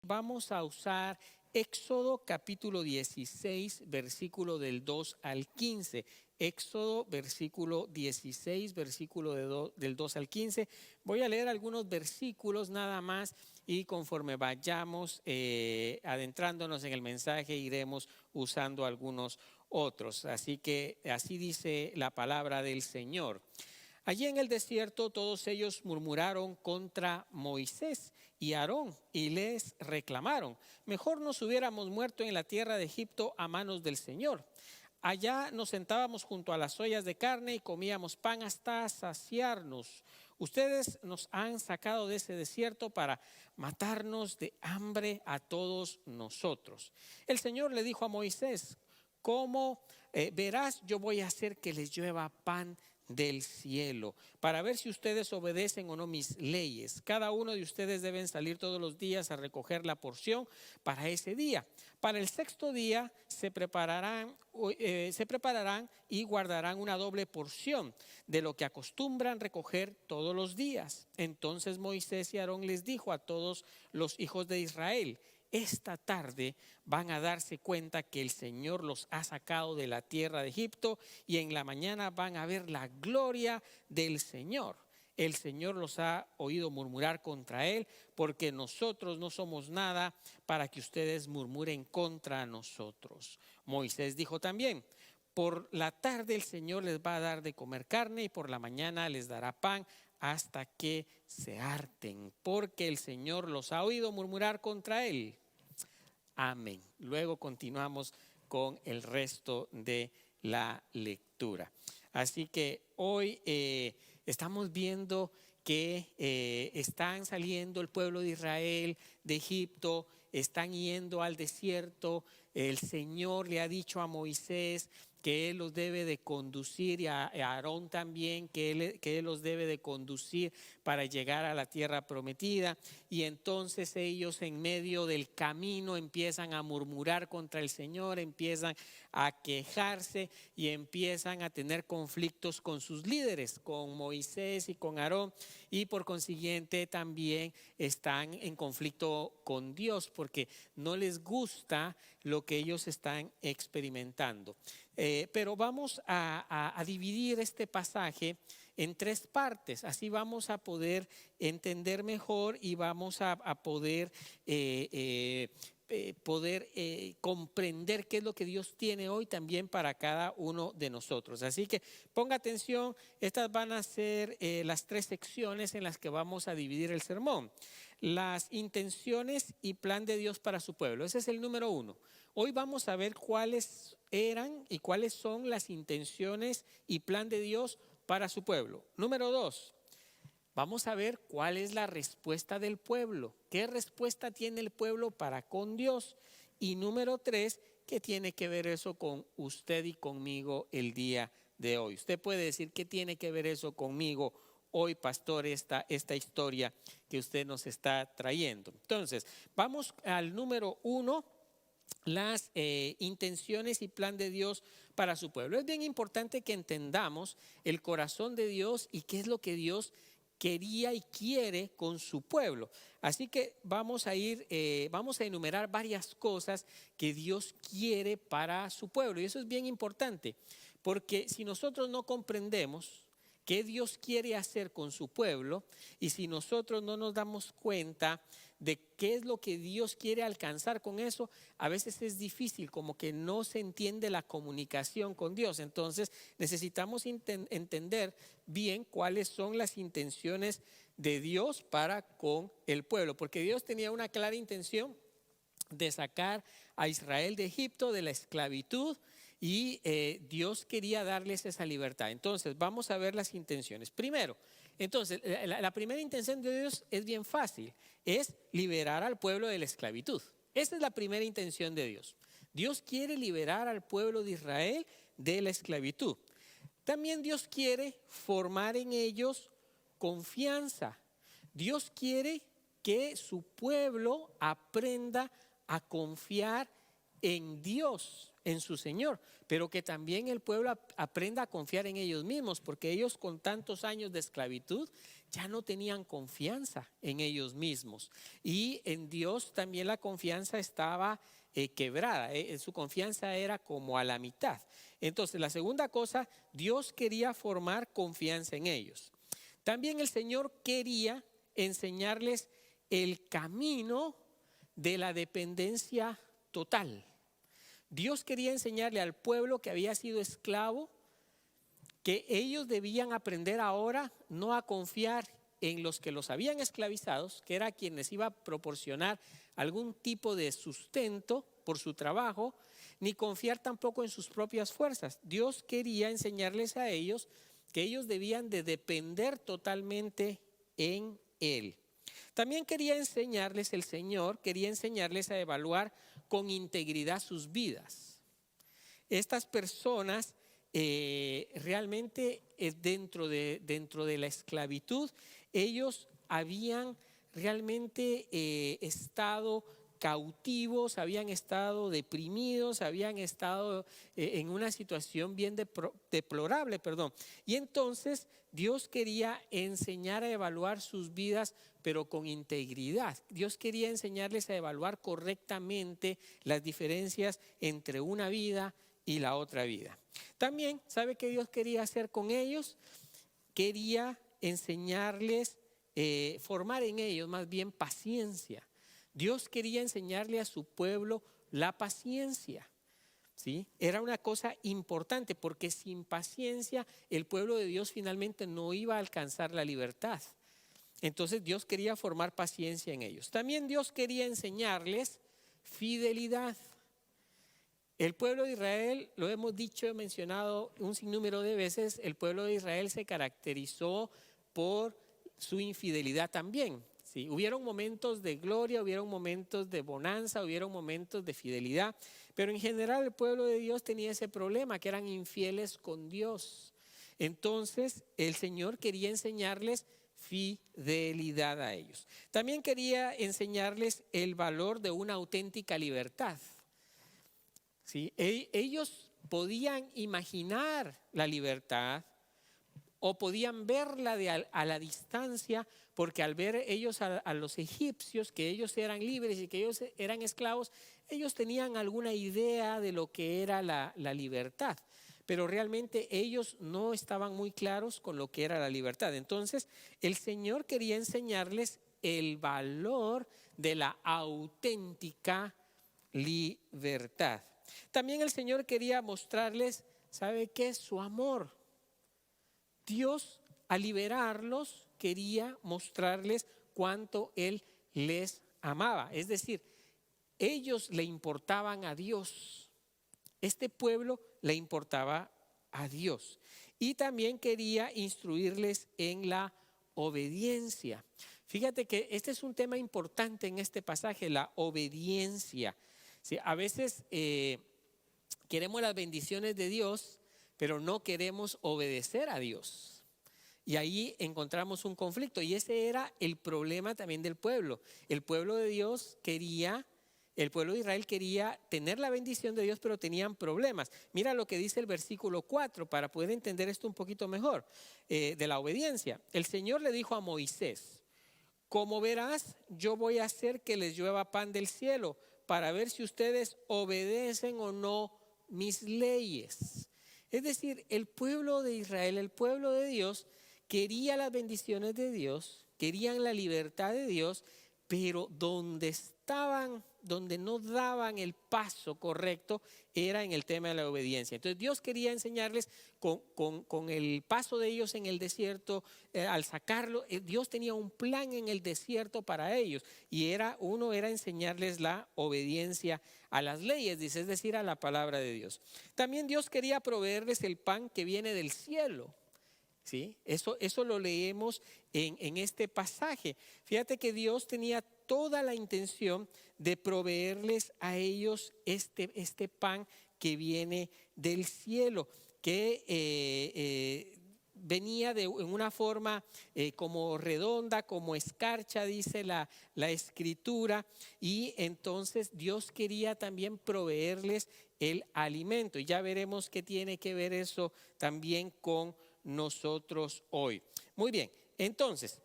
vamos a usar Éxodo capítulo 16, versículo del 2 al 15. Éxodo versículo 16, versículo del 2 al 15. Voy a leer algunos versículos nada más y conforme vayamos adentrándonos en el mensaje iremos usando algunos otros. Así que así dice la palabra del Señor. Allí en el desierto todos ellos murmuraron contra Moisés y Aarón y les reclamaron: mejor nos hubiéramos muerto en la tierra de Egipto a manos del Señor. Allá nos sentábamos junto a las ollas de carne y comíamos pan hasta saciarnos. Ustedes nos han sacado de ese desierto para matarnos de hambre a todos nosotros. El Señor le dijo a Moisés: ¿cómo verás? Yo voy a hacer que les llueva pan del cielo, para ver si ustedes obedecen o no mis leyes. Cada uno de ustedes deben salir todos los días a recoger la porción para ese día. Para el sexto día se prepararán y guardarán una doble porción de lo que acostumbran recoger todos los días. Entonces Moisés y Aarón les dijo a todos los hijos de Israel: esta tarde van a darse cuenta que el Señor los ha sacado de la tierra de Egipto y en la mañana van a ver la gloria del Señor. El Señor los ha oído murmurar contra Él, porque nosotros no somos nada para que ustedes murmuren contra nosotros. Moisés dijo también: por la tarde el Señor les va a dar de comer carne y por la mañana les dará pan hasta que se harten, porque el Señor los ha oído murmurar contra Él. Amén. Luego continuamos con el resto de la lectura. Así que hoy estamos viendo que están saliendo el pueblo de Israel de Egipto, están yendo al desierto. El Señor le ha dicho a Moisés que Él los debe de conducir, y a Aarón también, que él los debe de conducir para llegar a la tierra prometida. Y entonces ellos en medio del camino empiezan a murmurar contra el Señor, empiezan a quejarse y empiezan a tener conflictos con sus líderes, con Moisés y con Aarón, y por consiguiente también están en conflicto con Dios porque no les gusta lo que ellos están experimentando. Pero vamos a dividir este pasaje en tres partes, así vamos a poder entender mejor y vamos a poder comprender qué es lo que Dios tiene hoy también para cada uno de nosotros. Así que ponga atención, estas van a ser las tres secciones en las que vamos a dividir el sermón. Las intenciones y plan de Dios para su pueblo, ese es el número 1. Hoy vamos a ver cuáles eran y cuáles son las intenciones y plan de Dios para su pueblo. Número 2. Vamos a ver cuál es la respuesta del pueblo, qué respuesta tiene el pueblo para con Dios. Y número 3, ¿qué tiene que ver eso con usted y conmigo el día de hoy? Usted puede decir: ¿qué tiene que ver eso conmigo hoy, pastor, esta historia que usted nos está trayendo? Entonces, vamos al número 1. Las intenciones y plan de Dios para su pueblo. Es bien importante que entendamos el corazón de Dios y qué es lo que Dios quería y quiere con su pueblo. Así que vamos a enumerar varias cosas que Dios quiere para su pueblo. Y eso es bien importante, porque si nosotros no comprendemos qué Dios quiere hacer con su pueblo, y si nosotros no nos damos cuenta de qué es lo que Dios quiere alcanzar con eso, a veces es difícil, como que no se entiende la comunicación con Dios. Entonces necesitamos entender bien cuáles son las intenciones de Dios para con el pueblo, porque Dios tenía una clara intención de sacar a Israel de Egipto, de la esclavitud, y Dios quería darles esa libertad. Entonces vamos a ver las intenciones. Primero, entonces la primera intención de Dios es bien fácil, es liberar al pueblo de la esclavitud. Esa es la primera intención de Dios. Dios quiere liberar al pueblo de Israel de la esclavitud. También Dios quiere formar en ellos confianza. Dios quiere que su pueblo aprenda a confiar en Dios. en su Señor, pero que también el pueblo aprenda a confiar en ellos mismos, porque ellos con tantos años de esclavitud ya no tenían confianza en ellos mismos. Y en Dios también la confianza estaba quebrada, su confianza era como a la mitad. Entonces, la segunda cosa, Dios quería formar confianza en ellos. También el Señor quería enseñarles el camino de la dependencia total. Dios quería enseñarle al pueblo que había sido esclavo que ellos debían aprender ahora no a confiar en los que los habían esclavizados, que era quienes iba a proporcionar algún tipo de sustento por su trabajo, ni confiar tampoco en sus propias fuerzas. Dios quería enseñarles a ellos que ellos debían de depender totalmente en Él. También quería enseñarles, el Señor quería enseñarles a evaluar con integridad sus vidas. Estas personas realmente dentro de la esclavitud, ellos habían realmente estado cautivos, habían estado deprimidos, habían estado en una situación bien deplorable, Y entonces Dios quería enseñar a evaluar sus vidas, pero con integridad. Dios quería enseñarles a evaluar correctamente las diferencias entre una vida y la otra vida. También, ¿sabe qué Dios quería hacer con ellos? Quería enseñarles, formar en ellos más bien paciencia. Dios quería enseñarle a su pueblo la paciencia, ¿sí? Era una cosa importante porque sin paciencia el pueblo de Dios finalmente no iba a alcanzar la libertad. Entonces Dios quería formar paciencia en ellos. También Dios quería enseñarles fidelidad. El pueblo de Israel, lo hemos dicho, he mencionado un sinnúmero de veces, el pueblo de Israel se caracterizó por su infidelidad también. ¿Sí? Hubieron momentos de gloria, hubieron momentos de bonanza, hubieron momentos de fidelidad, pero en general el pueblo de Dios tenía ese problema, que eran infieles con Dios. Entonces el Señor quería enseñarles fidelidad a ellos. También quería enseñarles el valor de una auténtica libertad. ¿Sí? Ellos podían imaginar la libertad o podían verla a la distancia, porque al ver ellos a los egipcios, que ellos eran libres y que ellos eran esclavos, ellos tenían alguna idea de lo que era la libertad, pero realmente ellos no estaban muy claros con lo que era la libertad. Entonces el Señor quería enseñarles el valor de la auténtica libertad. También el Señor quería mostrarles, ¿sabe qué? Su amor. Dios, al liberarlos, quería mostrarles cuánto Él les amaba. Es decir, ellos le importaban a Dios. Este pueblo le importaba a Dios. Y también quería instruirles en la obediencia. Fíjate que este es un tema importante en este pasaje, la obediencia. Sí, a veces queremos las bendiciones de Dios, pero no queremos obedecer a Dios. Y ahí encontramos un conflicto, y ese era el problema también del pueblo. El pueblo de Dios el pueblo de Israel quería tener la bendición de Dios, pero tenían problemas. Mira lo que dice el versículo 4 para poder entender esto un poquito mejor, de la obediencia. El Señor le dijo a Moisés: como verás, yo voy a hacer que les llueva pan del cielo para ver si ustedes obedecen o no mis leyes. Es decir, el pueblo de Israel, el pueblo de Dios, quería las bendiciones de Dios, querían la libertad de Dios, pero donde no daban el paso correcto era en el tema de la obediencia. Entonces Dios quería enseñarles con el paso de ellos en el desierto, al sacarlo, Dios tenía un plan en el desierto para ellos, y uno era enseñarles la obediencia a las leyes, dice, es decir, a la palabra de Dios. También Dios quería proveerles el pan que viene del cielo. ¿Sí? Eso lo leemos en este pasaje. Fíjate que Dios tenía toda la intención de proveerles a ellos este pan que viene del cielo, que venía en una forma como redonda, como escarcha, dice la escritura, y entonces Dios quería también proveerles el alimento. Y ya veremos qué tiene que ver eso también con nosotros hoy. Muy bien, entonces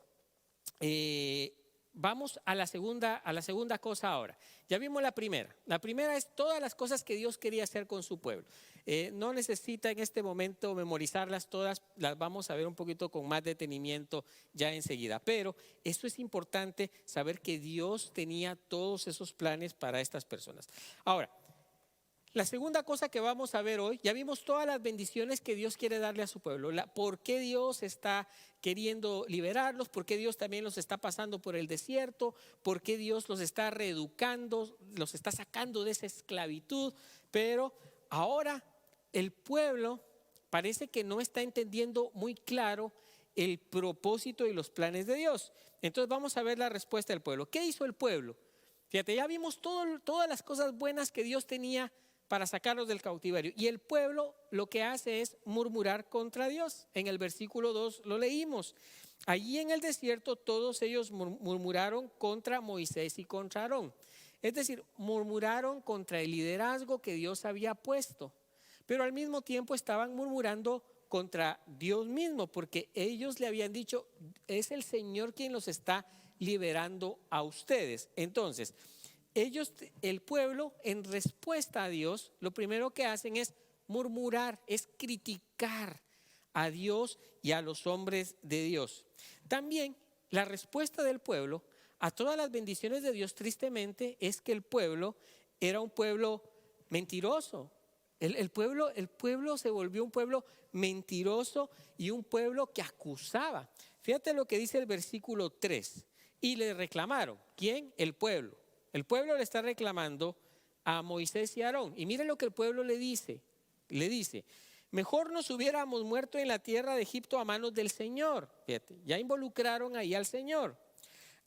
vamos a la segunda cosa ahora. Ya vimos la primera. La primera es todas las cosas que Dios quería hacer con su pueblo. No necesita en este momento memorizarlas todas, las vamos a ver un poquito con más detenimiento ya enseguida. Pero eso es importante, saber que Dios tenía todos esos planes para estas personas. Ahora, la segunda cosa que vamos a ver hoy, ya vimos todas las bendiciones que Dios quiere darle a su pueblo. ¿Por qué Dios está queriendo liberarlos? ¿Por qué Dios también los está pasando por el desierto? ¿Por qué Dios los está reeducando, los está sacando de esa esclavitud? Pero ahora el pueblo parece que no está entendiendo muy claro el propósito y los planes de Dios. Entonces vamos a ver la respuesta del pueblo. ¿Qué hizo el pueblo? Fíjate, ya vimos todas las cosas buenas que Dios tenía para sacarlos del cautiverio. Y el pueblo lo que hace es murmurar contra Dios. En el versículo 2 lo leímos. Allí en el desierto todos ellos murmuraron contra Moisés y contra Aarón. Es decir, murmuraron contra el liderazgo que Dios había puesto. Pero al mismo tiempo estaban murmurando contra Dios mismo, porque ellos le habían dicho, es el Señor quien los está liberando a ustedes. Entonces, el pueblo, en respuesta a Dios, lo primero que hacen es murmurar, es criticar a Dios y a los hombres de Dios. También la respuesta del pueblo a todas las bendiciones de Dios, tristemente, es que el pueblo era un pueblo mentiroso. El pueblo se volvió un pueblo mentiroso y un pueblo que acusaba. Fíjate lo que dice el versículo 3. Y le reclamaron. ¿Quién? El pueblo. El pueblo le está reclamando a Moisés y a Aarón. Y miren lo que el pueblo le dice. Le dice, mejor nos hubiéramos muerto en la tierra de Egipto a manos del Señor. Fíjate, ya involucraron ahí al Señor.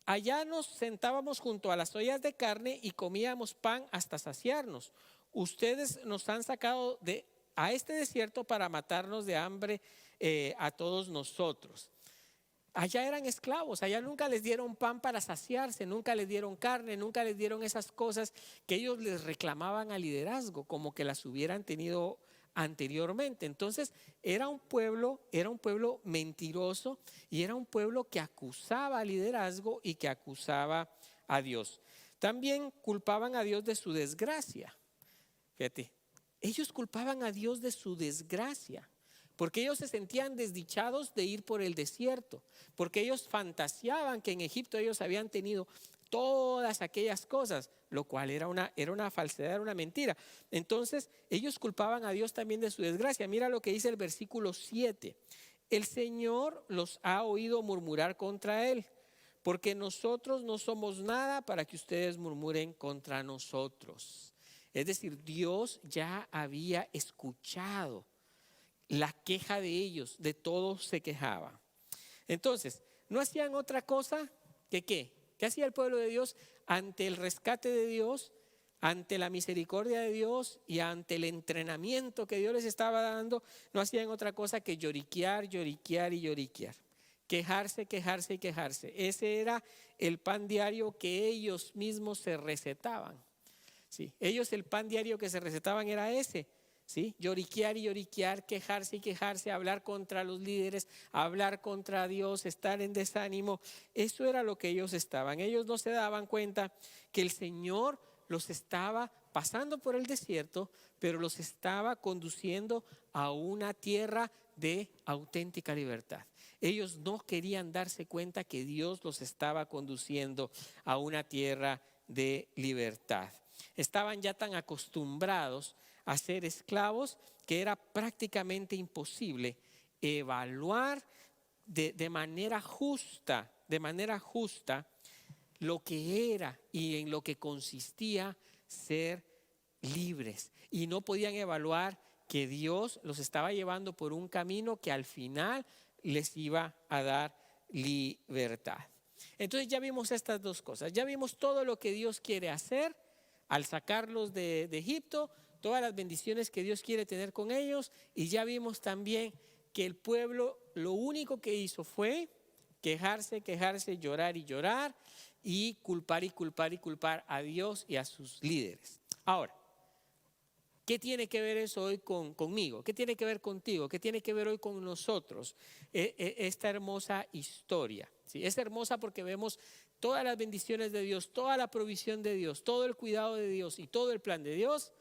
Allá nos sentábamos junto a las ollas de carne y comíamos pan hasta saciarnos. Ustedes nos han sacado a este desierto para matarnos de hambre a todos nosotros. Allá eran esclavos, allá nunca les dieron pan para saciarse, nunca les dieron carne, nunca les dieron esas cosas que ellos les reclamaban al liderazgo, como que las hubieran tenido anteriormente. Entonces era un pueblo mentiroso y era un pueblo que acusaba al liderazgo y que acusaba a Dios. También culpaban a Dios de su desgracia. Fíjate, ellos culpaban a Dios de su desgracia. Porque ellos se sentían desdichados de ir por el desierto, porque ellos fantaseaban que en Egipto ellos habían tenido todas aquellas cosas, lo cual era una falsedad, era una mentira. Entonces ellos culpaban a Dios también de su desgracia. Mira lo que dice el versículo 7. El Señor los ha oído murmurar contra Él, porque nosotros no somos nada para que ustedes murmuren contra nosotros. Es decir, Dios ya había escuchado la queja de ellos, de todos se quejaba. Entonces, no hacían otra cosa que ¿qué? ¿Qué hacía el pueblo de Dios ante el rescate de Dios, ante la misericordia de Dios y ante el entrenamiento que Dios les estaba dando? No hacían otra cosa que lloriquear, lloriquear y lloriquear. Quejarse, quejarse y quejarse. Ese era el pan diario que ellos mismos se recetaban. Sí, ellos el pan diario que se recetaban era ese. ¿Sí? Lloriquear y lloriquear, quejarse y quejarse, hablar contra los líderes, hablar contra Dios, estar en desánimo. Eso era lo que ellos estaban. Ellos no se daban cuenta que el Señor los estaba pasando por el desierto, pero los estaba conduciendo a una tierra de auténtica libertad. Ellos no querían darse cuenta que Dios los estaba conduciendo a una tierra de libertad. Estaban ya tan acostumbrados a ser esclavos que era prácticamente imposible evaluar de manera justa lo que era y en lo que consistía ser libres. Y no podían evaluar que Dios los estaba llevando por un camino que al final les iba a dar libertad. Entonces ya vimos estas dos cosas. Ya vimos todo lo que Dios quiere hacer al sacarlos de Egipto, todas las bendiciones que Dios quiere tener con ellos, y ya vimos también que el pueblo lo único que hizo fue quejarse, quejarse, llorar y llorar y culpar y culpar y culpar a Dios y a sus líderes. Ahora, ¿qué tiene que ver eso hoy conmigo? ¿Qué tiene que ver contigo? ¿Qué tiene que ver hoy con nosotros? Esta hermosa historia, ¿sí? Es hermosa porque vemos todas las bendiciones de Dios, toda la provisión de Dios, todo el cuidado de Dios y todo el plan de Dios.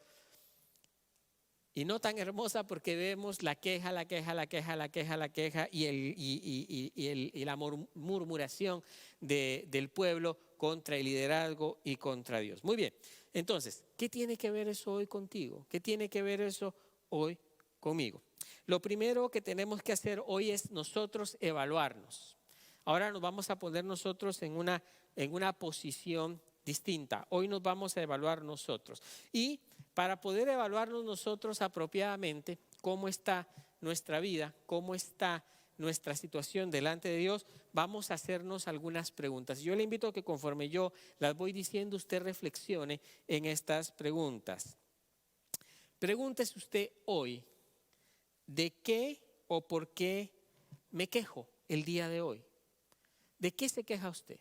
Y no tan hermosa porque vemos la queja, la queja, la queja, la queja, la queja y la murmuración del pueblo contra el liderazgo y contra Dios. Muy bien, entonces, ¿qué tiene que ver eso hoy contigo? ¿Qué tiene que ver eso hoy conmigo? Lo primero que tenemos que hacer hoy es nosotros evaluarnos. Ahora nos vamos a poner nosotros en una posición distinta. Hoy nos vamos a evaluar nosotros. Y para poder evaluarnos nosotros apropiadamente cómo está nuestra vida, cómo está nuestra situación delante de Dios, vamos a hacernos algunas preguntas. Yo le invito a que conforme yo las voy diciendo, usted reflexione en estas preguntas. Pregúntese usted hoy, ¿de qué o por qué me quejo el día de hoy? ¿De qué se queja usted?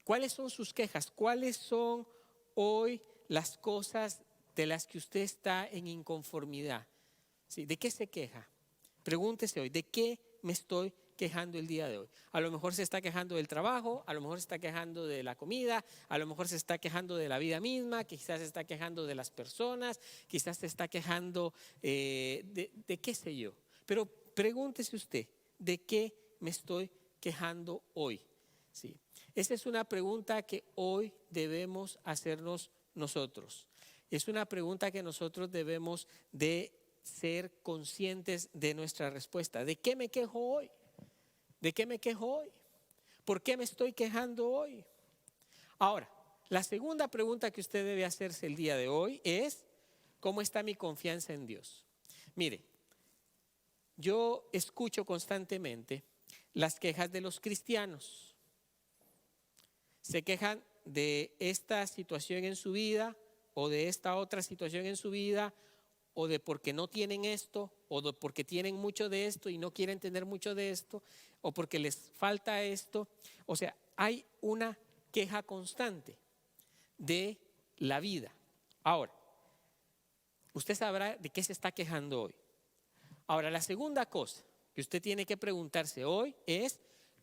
¿Cuáles son sus quejas? ¿Cuáles son hoy las cosas de las que usted está en inconformidad? ¿Sí? ¿De qué se queja? Pregúntese hoy, ¿de qué me estoy quejando el día de hoy? A lo mejor se está quejando del trabajo, a lo mejor se está quejando de la comida, a lo mejor se está quejando de la vida misma, quizás se está quejando de las personas, quizás se está quejando de qué sé yo. Pero pregúntese usted, ¿de qué me estoy quejando hoy? Sí. Esa es una pregunta que hoy debemos hacernos nosotros. Es una pregunta que nosotros debemos de ser conscientes de nuestra respuesta. ¿De qué me quejo hoy? ¿De qué me quejo hoy? ¿Por qué me estoy quejando hoy? Ahora, la segunda pregunta que usted debe hacerse el día de hoy es, ¿cómo está mi confianza en Dios? Mire, yo escucho constantemente las quejas de los cristianos. Se quejan de esta situación en su vida o de esta otra situación en su vida, o de porque no tienen esto, o de porque tienen mucho de esto y no quieren tener mucho de esto, o porque les falta esto. O sea, hay una queja constante de la vida. Ahora, usted sabrá de qué se está quejando hoy. Ahora, la segunda cosa que usted tiene que preguntarse hoy es,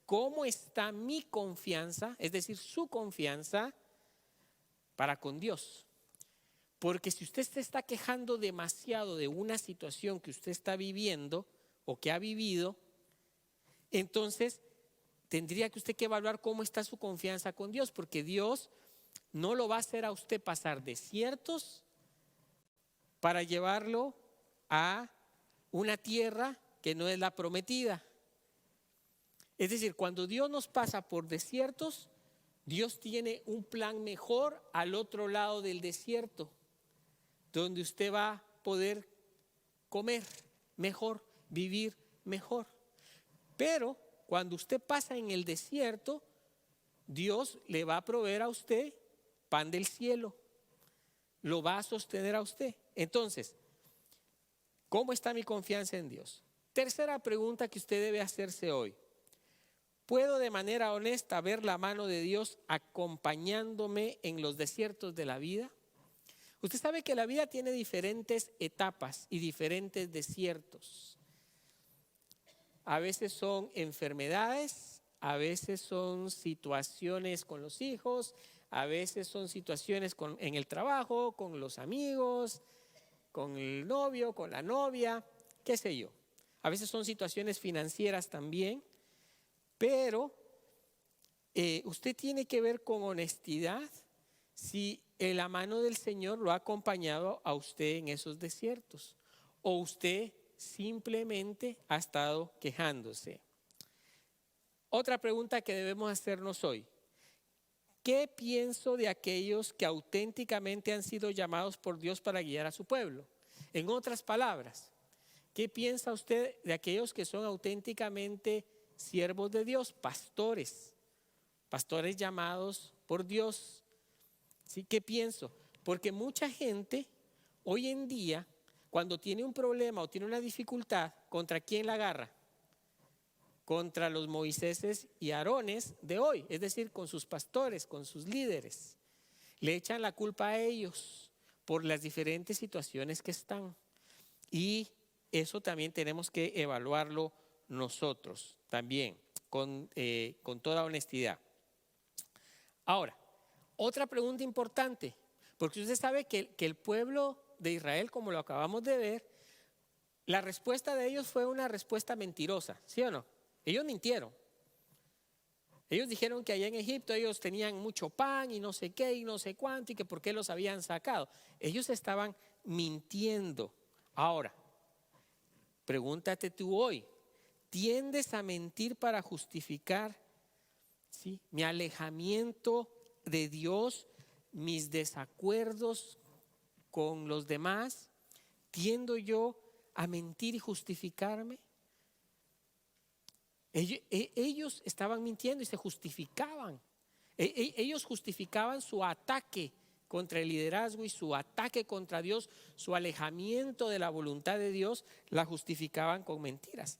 ¿cómo está mi confianza, es decir, su confianza para con Dios? Porque si usted se está quejando demasiado de una situación que usted está viviendo o que ha vivido, entonces tendría que usted que evaluar cómo está su confianza con Dios, porque Dios no lo va a hacer a usted pasar desiertos para llevarlo a una tierra que no es la prometida. Es decir, cuando Dios nos pasa por desiertos, Dios tiene un plan mejor al otro lado del desierto, donde usted va a poder comer mejor, vivir mejor. Pero cuando usted pasa en el desierto, Dios le va a proveer a usted pan del cielo, lo va a sostener a usted. Entonces, ¿cómo está mi confianza en Dios? Tercera pregunta que usted debe hacerse hoy. ¿Puedo de manera honesta ver la mano de Dios acompañándome en los desiertos de la vida? Usted sabe que la vida tiene diferentes etapas y diferentes desiertos. A veces son enfermedades, a veces son situaciones con los hijos, a veces son situaciones en el trabajo, con los amigos, con el novio, con la novia, qué sé yo. A veces son situaciones financieras también, pero usted tiene que ver con honestidad si la mano del Señor lo ha acompañado a usted en esos desiertos o usted simplemente ha estado quejándose. Otra pregunta que debemos hacernos hoy. ¿Qué pienso de aquellos que auténticamente han sido llamados por Dios para guiar a su pueblo? En otras palabras, ¿qué piensa usted de aquellos que son auténticamente siervos de Dios, pastores llamados por Dios? ¿Sí? ¿Qué pienso? Porque mucha gente hoy en día, cuando tiene un problema o tiene una dificultad, ¿contra quién la agarra? Contra los Moiséses y Aarones de hoy, es decir, con sus pastores, con sus líderes. Le echan la culpa a ellos por las diferentes situaciones que están. Y eso también tenemos que evaluarlo nosotros, también, con toda honestidad. Ahora, otra pregunta importante, porque usted sabe que el pueblo de Israel, como lo acabamos de ver, la respuesta de ellos fue una respuesta mentirosa, ¿sí o no? Ellos mintieron. Ellos dijeron que allá en Egipto ellos tenían mucho pan y no sé qué y no sé cuánto y que por qué los habían sacado. Ellos estaban mintiendo. Ahora, pregúntate tú hoy, ¿tiendes a mentir para justificar, ¿sí?, mi alejamiento de Dios, mis desacuerdos con los demás? ¿Tiendo yo a mentir y justificarme? Ellos estaban mintiendo y se justificaban. Ellos justificaban su ataque contra el liderazgo y su ataque contra Dios, su alejamiento de la voluntad de Dios, la justificaban con mentiras.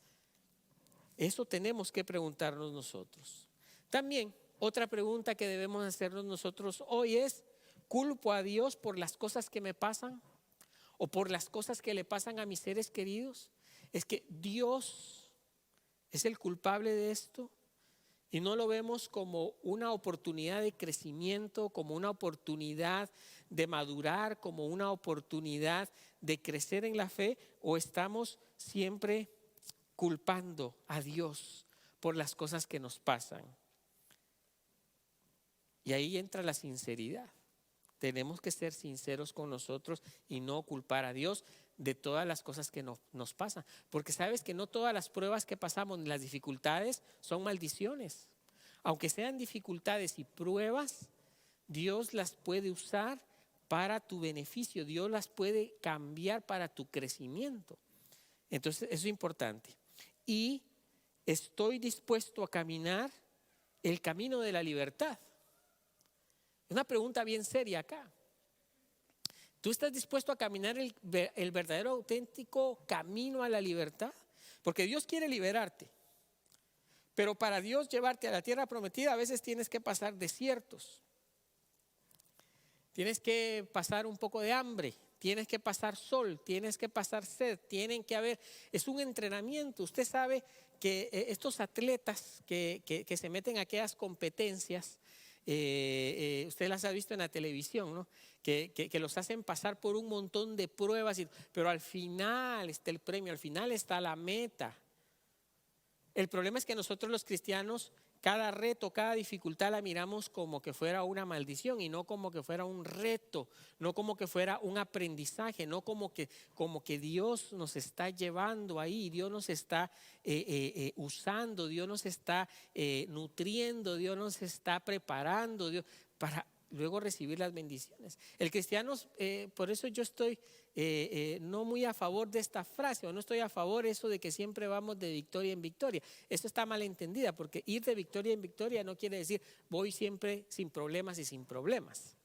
Eso tenemos que preguntarnos nosotros. También otra pregunta que debemos hacernos nosotros hoy es: ¿culpo a Dios por las cosas que me pasan o por las cosas que le pasan a mis seres queridos? Es que Dios es el culpable de esto y no lo vemos como una oportunidad de crecimiento, como una oportunidad de madurar, como una oportunidad de crecer en la fe, o estamos siempre culpando a Dios por las cosas que nos pasan. Y ahí entra la sinceridad. Tenemos que ser sinceros con nosotros y no culpar a Dios de todas las cosas que nos pasan. Porque sabes que no todas las pruebas que pasamos ni las dificultades son maldiciones. Aunque sean dificultades y pruebas, Dios las puede usar para tu beneficio. Dios las puede cambiar para tu crecimiento. Entonces eso es importante. Y estoy dispuesto a caminar el camino de la libertad. Una pregunta bien seria acá. ¿Tú estás dispuesto a caminar el verdadero, auténtico camino a la libertad? Porque Dios quiere liberarte. Pero para Dios llevarte a la tierra prometida, a veces tienes que pasar desiertos. Tienes que pasar un poco de hambre. Tienes que pasar sol. Tienes que pasar sed. Es un entrenamiento. Usted sabe que estos atletas que se meten a aquellas competencias, usted las ha visto en la televisión, ¿no? Que los hacen pasar por un montón de pruebas, pero al final está el premio, al final está la meta. El problema es que nosotros los cristianos, cada reto, cada dificultad la miramos como que fuera una maldición y no como que fuera un reto, no como que fuera un aprendizaje, no como que Dios nos está llevando ahí, Dios nos está usando, Dios nos está nutriendo, Dios nos está preparando para luego recibir las bendiciones. El cristiano, por eso yo estoy no muy a favor de esta frase, o no estoy a favor de eso de que siempre vamos de victoria en victoria. Esto está mal entendida, porque ir de victoria en victoria no quiere decir voy siempre sin problemas y sin problemas.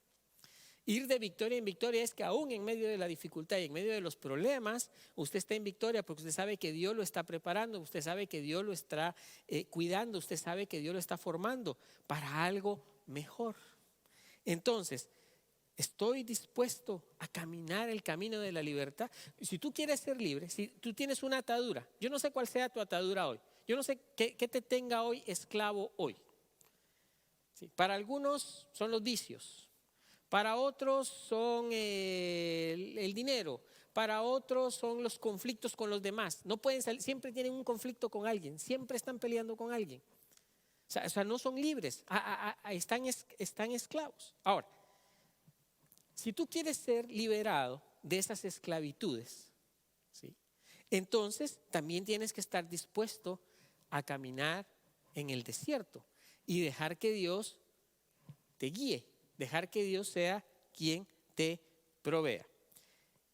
Ir de victoria en victoria es que aún en medio de la dificultad y en medio de los problemas, usted está en victoria porque usted sabe que Dios lo está preparando, usted sabe que Dios lo está cuidando, usted sabe que Dios lo está formando para algo mejor. Entonces, estoy dispuesto a caminar el camino de la libertad. Si tú quieres ser libre, si tú tienes una atadura, yo no sé cuál sea tu atadura hoy, yo no sé qué te tenga hoy esclavo hoy. Sí, para algunos son los vicios, para otros son el dinero, para otros son los conflictos con los demás. No pueden salir, siempre tienen un conflicto con alguien, siempre están peleando con alguien. O sea, no son libres, están esclavos. Ahora, si tú quieres ser liberado de esas esclavitudes, ¿sí?, entonces también tienes que estar dispuesto a caminar en el desierto y dejar que Dios te guíe, dejar que Dios sea quien te provea.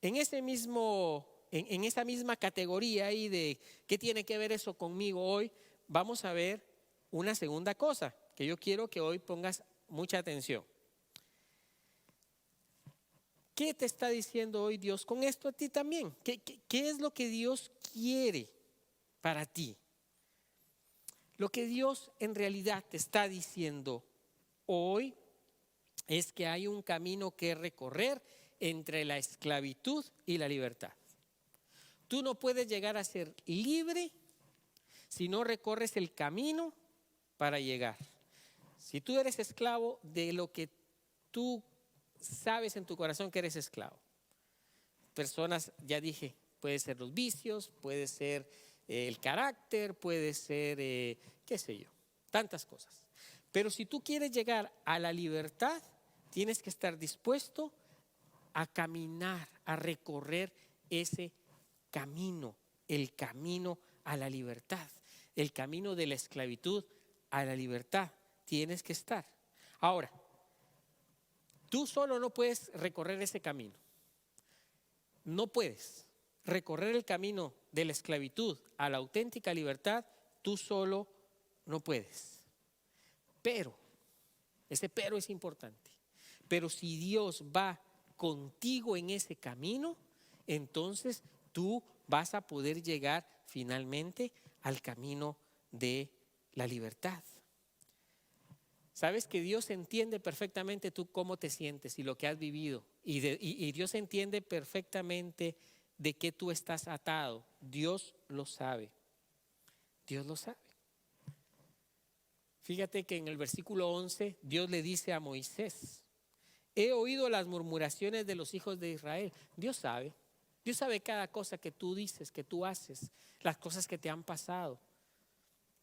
En esa misma categoría ahí de qué tiene que ver eso conmigo hoy, vamos a ver una segunda cosa que yo quiero que hoy pongas mucha atención. ¿Qué te está diciendo hoy Dios con esto a ti también? ¿Qué es lo que Dios quiere para ti. Lo que Dios en realidad te está diciendo hoy es que hay un camino que recorrer entre la esclavitud y la libertad. Tú no puedes llegar a ser libre si no recorres el camino para llegar. Si tú eres esclavo de lo que tú sabes en tu corazón que eres esclavo. Personas, ya dije, puede ser los vicios, puede ser el carácter, puede ser, qué sé yo, tantas cosas. Pero si tú quieres llegar a la libertad, tienes que estar dispuesto a caminar, a recorrer ese camino, el camino a la libertad, el camino de la esclavitud a la libertad. Tienes que estar. Ahora, tú solo no puedes recorrer ese camino. No puedes recorrer el camino de la esclavitud a la auténtica libertad, tú solo no puedes. Pero, ese pero es importante. Pero si Dios va contigo en ese camino, entonces tú vas a poder llegar finalmente al camino de la libertad. Sabes que Dios entiende perfectamente tú cómo te sientes y lo que has vivido. Y Dios entiende perfectamente de qué tú estás atado. Dios lo sabe. Dios lo sabe. Fíjate que en el versículo 11 Dios le dice a Moisés: he oído las murmuraciones de los hijos de Israel. Dios sabe. Dios sabe cada cosa que tú dices, que tú haces, las cosas que te han pasado.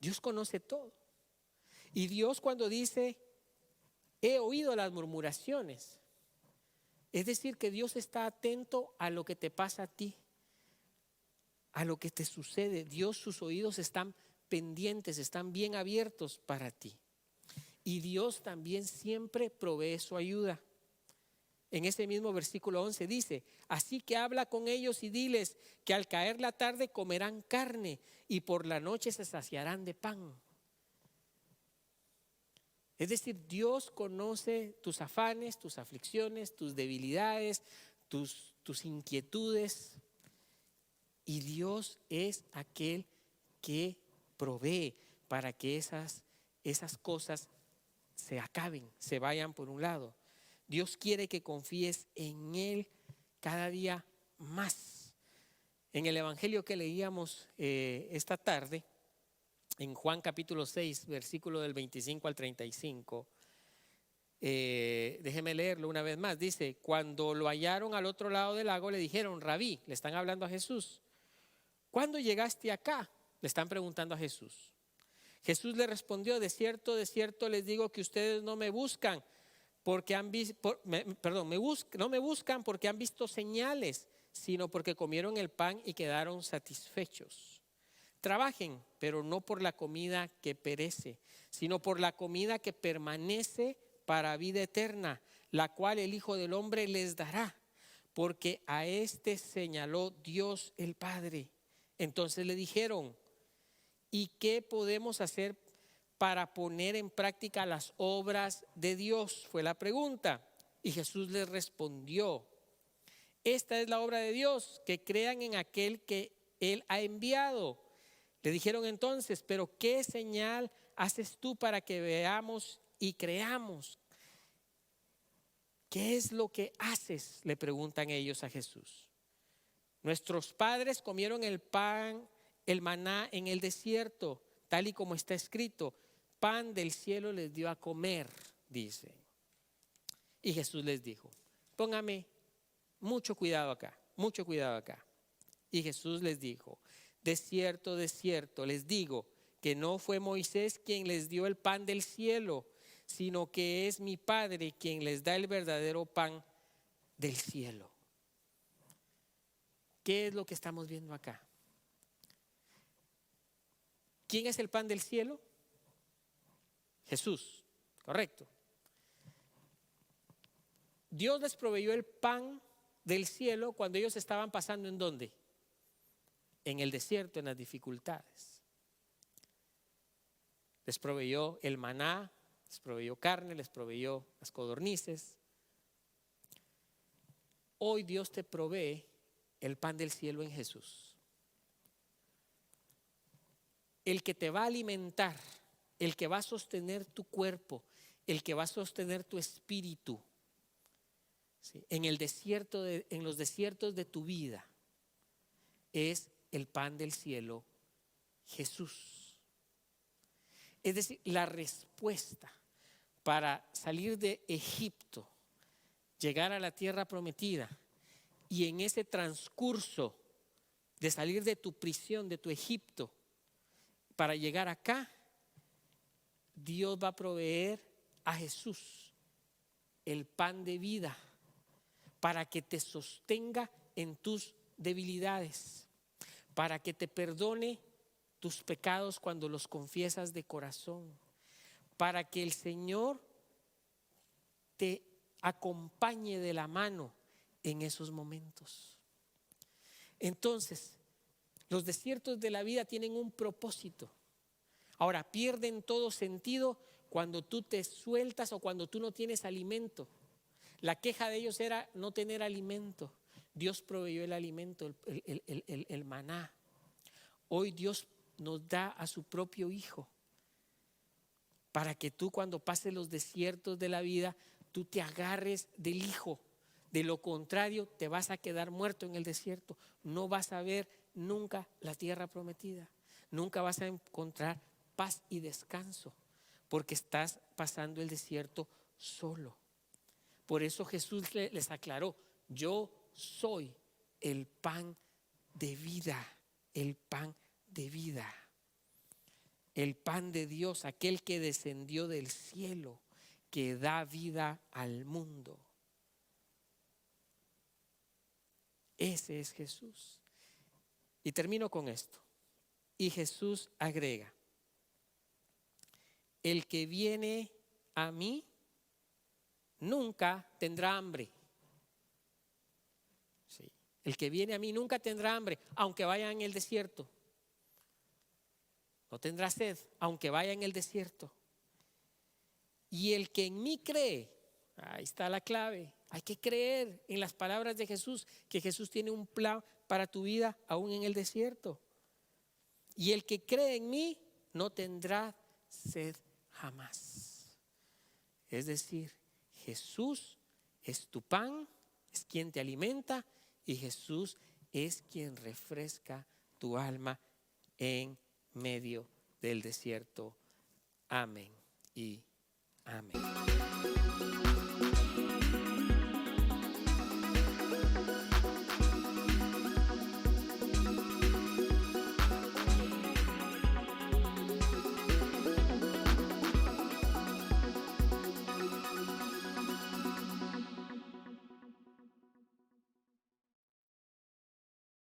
Dios conoce todo. Y Dios cuando dice, he oído las murmuraciones, es decir, que Dios está atento a lo que te pasa a ti, a lo que te sucede. Dios, sus oídos están pendientes, están bien abiertos para ti. Y Dios también siempre provee su ayuda. En ese mismo versículo 11 dice: así que habla con ellos y diles que al caer la tarde comerán carne y por la noche se saciarán de pan. Es decir, Dios conoce tus afanes, tus aflicciones, tus debilidades, tus inquietudes. Y Dios es aquel que provee para que esas cosas se acaben, se vayan por un lado. Dios quiere que confíes en Él cada día más. En el evangelio que leíamos esta tarde, en Juan capítulo 6, versículo del 25 al 35, déjeme leerlo una vez más. Dice: cuando lo hallaron al otro lado del lago, le dijeron: Rabí, le están hablando a Jesús, ¿cuándo llegaste acá? Le están preguntando a Jesús. Jesús le respondió: de cierto les digo que ustedes no me buscan porque han visto, no me buscan porque han visto señales, sino porque comieron el pan y quedaron satisfechos. Trabajen, pero no por la comida que perece, sino por la comida que permanece para vida eterna, la cual el Hijo del Hombre les dará, porque a este señaló Dios el Padre. Entonces le dijeron: ¿y qué podemos hacer para poner en práctica las obras de Dios? Fue la pregunta. Y Jesús les respondió: esta es la obra de Dios, que crean en aquel que Él ha enviado. Le dijeron entonces: pero ¿qué señal haces tú para que veamos y creamos? ¿Qué es lo que haces?, le preguntan ellos a Jesús. Nuestros padres comieron el pan, el maná en el desierto, tal y como está escrito: pan del cielo les dio a comer, dice. Y Jesús les dijo: póngame mucho cuidado acá, mucho cuidado acá. Y Jesús les dijo: de cierto les digo que no fue Moisés quien les dio el pan del cielo, sino que es mi Padre quien les da el verdadero pan del cielo. ¿Qué es lo que estamos viendo acá? ¿Quién es el pan del cielo? Jesús, correcto. Dios les proveyó el pan del cielo cuando ellos estaban pasando ¿en dónde? En el desierto, en las dificultades. Les proveyó el maná, les proveyó carne, les proveyó las codornices. Hoy Dios te provee el pan del cielo en Jesús. el que te va a alimentar, el que va a sostener tu cuerpo, el que va a sostener tu espíritu, ¿sí?, en los desiertos de tu vida, es el pan del cielo, Jesús. Es decir, la respuesta para salir de Egipto, llegar a la tierra prometida, y en ese transcurso de salir de tu prisión, de tu Egipto, para llegar acá, Dios va a proveer a Jesús el pan de vida para que te sostenga en tus debilidades, para que te perdone tus pecados cuando los confiesas de corazón, para que el Señor te acompañe de la mano en esos momentos. Entonces, los desiertos de la vida tienen un propósito. Ahora, pierden todo sentido cuando tú te sueltas o cuando tú no tienes alimento. La queja de ellos era no tener alimento. Dios proveyó el alimento, el maná. Hoy Dios nos da a su propio Hijo para que tú, cuando pases los desiertos de la vida, tú te agarres del Hijo. De lo contrario, te vas a quedar muerto en el desierto. No vas a ver nunca la tierra prometida. Nunca vas a encontrar paz y descanso, porque estás pasando el desierto solo. Por eso Jesús les aclaró: yo soy el pan de vida, el pan de vida, el pan de Dios, aquel que descendió del cielo, que da vida al mundo. Ese es Jesús. Y termino con esto. Y Jesús agrega: el que viene a mí nunca tendrá hambre. Sí. El que viene a mí nunca tendrá hambre, aunque vaya en el desierto. No tendrá sed, aunque vaya en el desierto. Y el que en mí cree, ahí está la clave. Hay que creer en las palabras de Jesús, que Jesús tiene un plan para tu vida aún en el desierto. Y el que cree en mí no tendrá sed jamás. Es decir, Jesús es tu pan, es quien te alimenta, y Jesús es quien refresca tu alma en medio del desierto. Amén y amén.